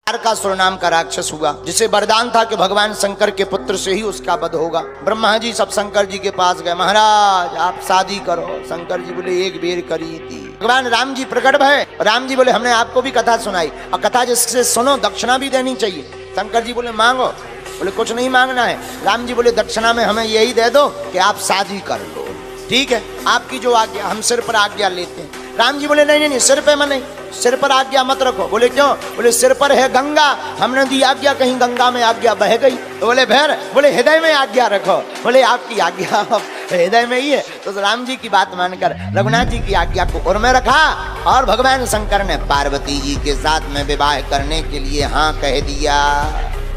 तारकासुर नाम का राक्षस हुआ, जिसे वरदान था कि भगवान शंकर के पुत्र से ही उसका वध होगा। ब्रह्मा जी सब शंकर जी के पास गए, महाराज आप शादी करो। शंकर जी बोले एक बेर करी थी। भगवान राम जी प्रकट भय, राम जी बोले हमने आपको भी कथा सुनाई और कथा जिससे सुनो दक्षिणा भी देनी चाहिए। शंकर जी बोले मांगो। बोले कुछ नहीं मांगना है। राम जी बोले दक्षिणा में हमें यही दे दो कि आप शादी कर लो। ठीक है, आपकी जो आज्ञा, हम सिर पर आज्ञा लेते हैं। राम जी बोले नहीं नहीं, सिर पे मैं नहीं, सिर पर आज्ञा मत रखो। बोले क्यों? बोले सिर पर है गंगा, हमने दी आज्ञा, कहीं गंगा में आज्ञा बह गई। तो बोले भैर, बोले हृदय में आज्ञा रखो। बोले आपकी आज्ञा हृदय में ही है। तो राम जी की बात मानकर रघुनाथ जी की आज्ञा को उर में रखा और भगवान शंकर ने पार्वती जी के साथ में विवाह करने के लिए हाँ कह दिया।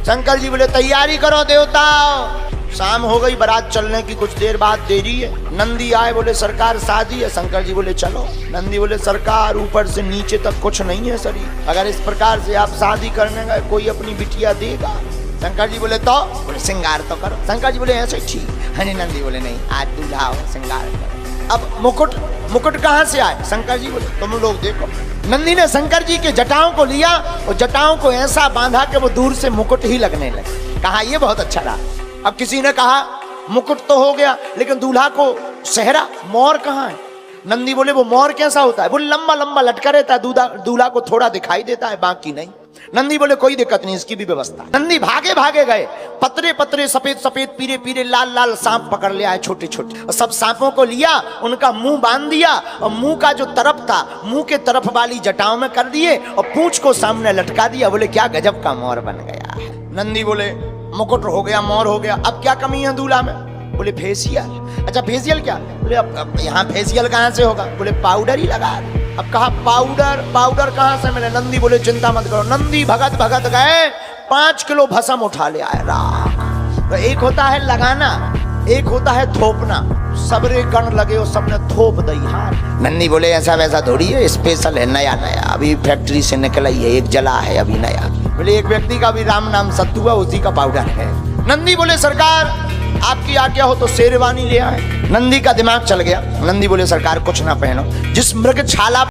शंकर जी बोले तैयारी करो देवता। शाम हो गई, बारात चलने की कुछ देर बाद देरी है। नंदी आए, बोले सरकार शादी है। शंकर जी बोले चलो। नंदी बोले सरकार ऊपर से नीचे तक कुछ नहीं है शरीर, अगर इस प्रकार से आप शादी करने गए कोई अपनी बिटिया देगा? शंकर जी बोले तो? बोले श्रृंगार तो करो। शंकर जी बोले ऐसे ठीक है। नंदी बोले नहीं, आज दूल्हा हो श्रृंगार करो। अब मुकुट कहाँ से आए? शंकर जी बोले तुम लोग देखो। नंदी ने शंकर जी के जटाओं को लिया और जटाओं को ऐसा बांधा कि वो दूर से मुकुट ही लगने लगे। कहा ये बहुत अच्छा रहा। अब किसी ने कहा मुकुट तो हो गया, लेकिन दूल्हा को सेहरा मोर कहाँ है? नंदी बोले वो मोर कैसा होता है? बोले लंबा लंबा लटका रहता है, दूल्हा को थोड़ा दिखाई देता है, बाकी नहीं। नंदी बोले कोई दिक्कत नहीं, इसकी भी व्यवस्था। नंदी भागे भागे गए, पतरे पतरे सफेद सफेद पीले पीले लाल लाल सांप पकड़ ले आए, छोटे छोटे, और सब सांपों को लिया, उनका मुंह बांध दिया और मुंह का जो तरफ था मुंह के तरफ वाली जटाओं में कर दिए और पूंछ को सामने लटका दिया। बोले क्या गजब का मोर बन गया। नंदी बोले मुकुट हो गया, मोर हो गया, अब क्या कमी है दूल्हा में? बोले फेशियल। अच्छा फेशियल क्या? बोले अब यहाँ फेशियल कहाँ से होगा? बोले पाउडर ही लगा। अब कहा पाउडर कहाँ से मिले? नंदी बोले चिंता मत करो। नंदी भगत भगत गए, 5 किलो भस्म उठा ले आए। तो एक होता है लगाना, एक होता है थोपना। सबरे गण लगे और सबने थोप दी। हाँ नंदी बोले ऐसा वैसा थोड़ी है, स्पेशल है, नया नया अभी फैक्ट्री से निकला ही है, एक जला है अभी नया। बोले एक व्यक्ति का भी राम नाम सत्तू है, उसी का पाउडर है। नंदी बोले सरकार आपकी आज्ञा हो तो शेरवानी ले आए। नंदी का दिमाग चल गया। नंदी बोले सरकार कुछ ना पहनो, जिस मृग छाला